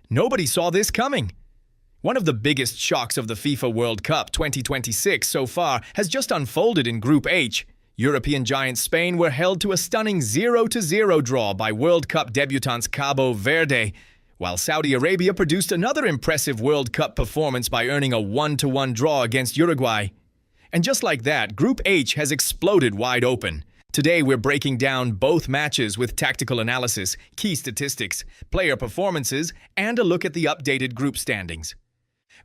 Nobody saw this coming. One of the biggest shocks of the FIFA World Cup 2026 so far has just unfolded in Group H. European giants Spain were held to a stunning 0-0 draw by World Cup debutants Cabo Verde, while Saudi Arabia produced another impressive World Cup performance by earning a 1-1 draw against Uruguay. And just like that, Group H has exploded wide open. Today we're breaking down both matches with tactical analysis, key statistics, player performances, and a look at the updated group standings.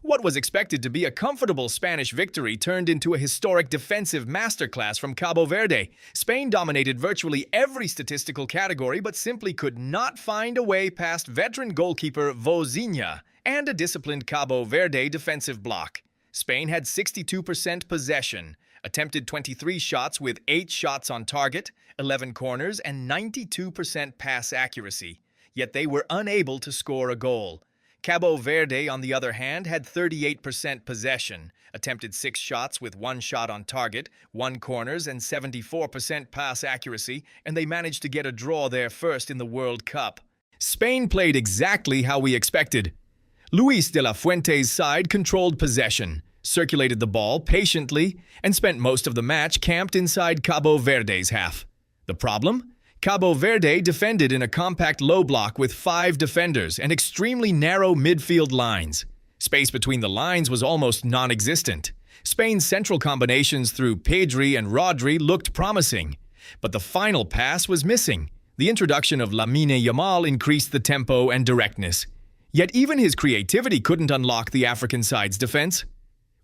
What was expected to be a comfortable Spanish victory turned into a historic defensive masterclass from Cabo Verde. Spain dominated virtually every statistical category but simply could not find a way past veteran goalkeeper Vozinha and a disciplined Cabo Verde defensive block. Spain had 62% possession, attempted 23 shots with 8 shots on target, 11 corners, and 92% pass accuracy, yet they were unable to score a goal. Cabo Verde, on the other hand, had 38% possession, attempted 6 shots with 1 shot on target, 1 corners, and 74% pass accuracy, and they managed to get a draw there first in the World Cup. Spain played exactly how we expected. Luis de la Fuente's side controlled possession, circulated the ball patiently, and spent most of the match camped inside Cabo Verde's half. The problem? Cabo Verde defended in a compact low block with 5 defenders and extremely narrow midfield lines. Space between the lines was almost non-existent. Spain's central combinations through Pedri and Rodri looked promising, but the final pass was missing. The introduction of Lamine Yamal increased the tempo and directness. Yet even his creativity couldn't unlock the African side's defense.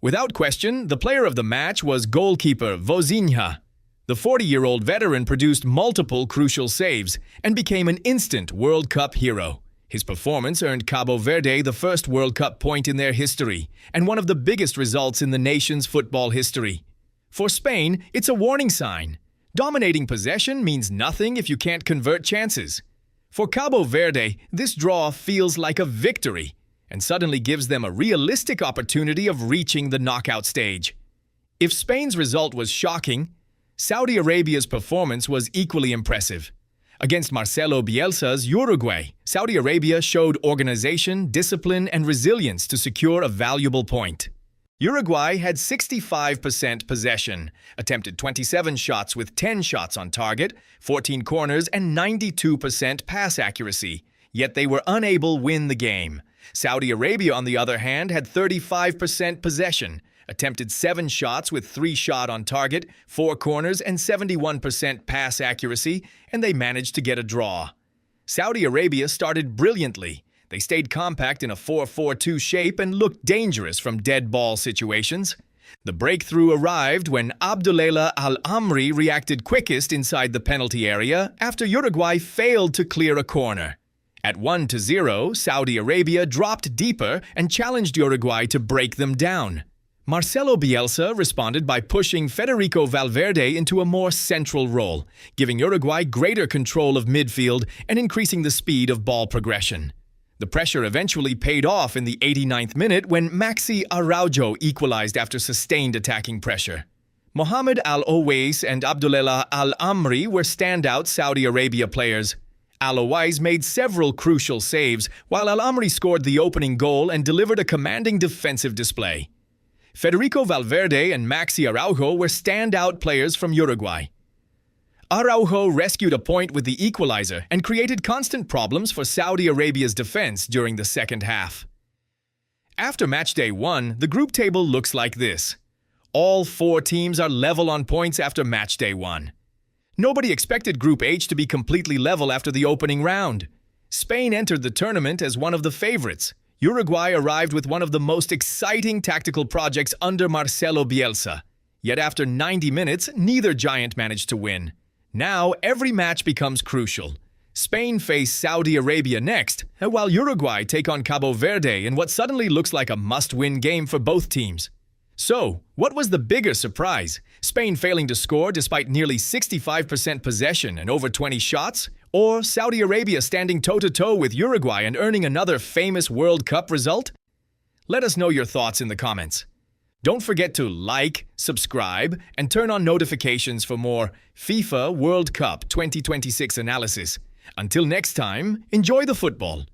Without question, the player of the match was goalkeeper Vozinha. The 40-year-old veteran produced multiple crucial saves and became an instant World Cup hero. His performance earned Cabo Verde the first World Cup point in their history and one of the biggest results in the nation's football history. For Spain, it's a warning sign. Dominating possession means nothing if you can't convert chances. For Cabo Verde, this draw feels like a victory and suddenly gives them a realistic opportunity of reaching the knockout stage. If Spain's result was shocking, Saudi Arabia's performance was equally impressive. Against Marcelo Bielsa's Uruguay, Saudi Arabia showed organization, discipline, and resilience to secure a valuable point. Uruguay had 65% possession, attempted 27 shots with 10 shots on target, 14 corners, and 92% pass accuracy, yet they were unable to win the game. Saudi Arabia, on the other hand, had 35% possession, attempted 7 shots with 3 shots on target, 4 corners, and 71% pass accuracy, and they managed to get a draw. Saudi Arabia started brilliantly. They stayed compact in a 4-4-2 shape and looked dangerous from dead ball situations. The breakthrough arrived when Abdullah Al-Amri reacted quickest inside the penalty area after Uruguay failed to clear a corner. At 1-0, Saudi Arabia dropped deeper and challenged Uruguay to break them down. Marcelo Bielsa responded by pushing Federico Valverde into a more central role, giving Uruguay greater control of midfield and increasing the speed of ball progression. The pressure eventually paid off in the 89th minute when Maxi Araujo equalized after sustained attacking pressure. Mohamed Al-Owais and Abdullah Al-Amri were standout Saudi Arabia players. Al-Owais made several crucial saves, while Al-Amri scored the opening goal and delivered a commanding defensive display. Federico Valverde and Maxi Araujo were standout players from Uruguay. Araujo rescued a point with the equalizer and created constant problems for Saudi Arabia's defense during the second half. After matchday 1, the group table looks like this. All 4 teams are level on points after matchday 1. Nobody expected Group H to be completely level after the opening round. Spain entered the tournament as one of the favorites. Uruguay arrived with one of the most exciting tactical projects under Marcelo Bielsa. Yet after 90 minutes, neither giant managed to win. Now, every match becomes crucial. Spain face Saudi Arabia next, while Uruguay take on Cabo Verde in what suddenly looks like a must-win game for both teams. So, what was the bigger surprise? Spain failing to score despite nearly 65% possession and over 20 shots? Or Saudi Arabia standing toe-to-toe with Uruguay and earning another famous World Cup result? Let us know your thoughts in the comments. Don't forget to like, subscribe, and turn on notifications for more FIFA World Cup 2026 analysis. Until next time, enjoy the football.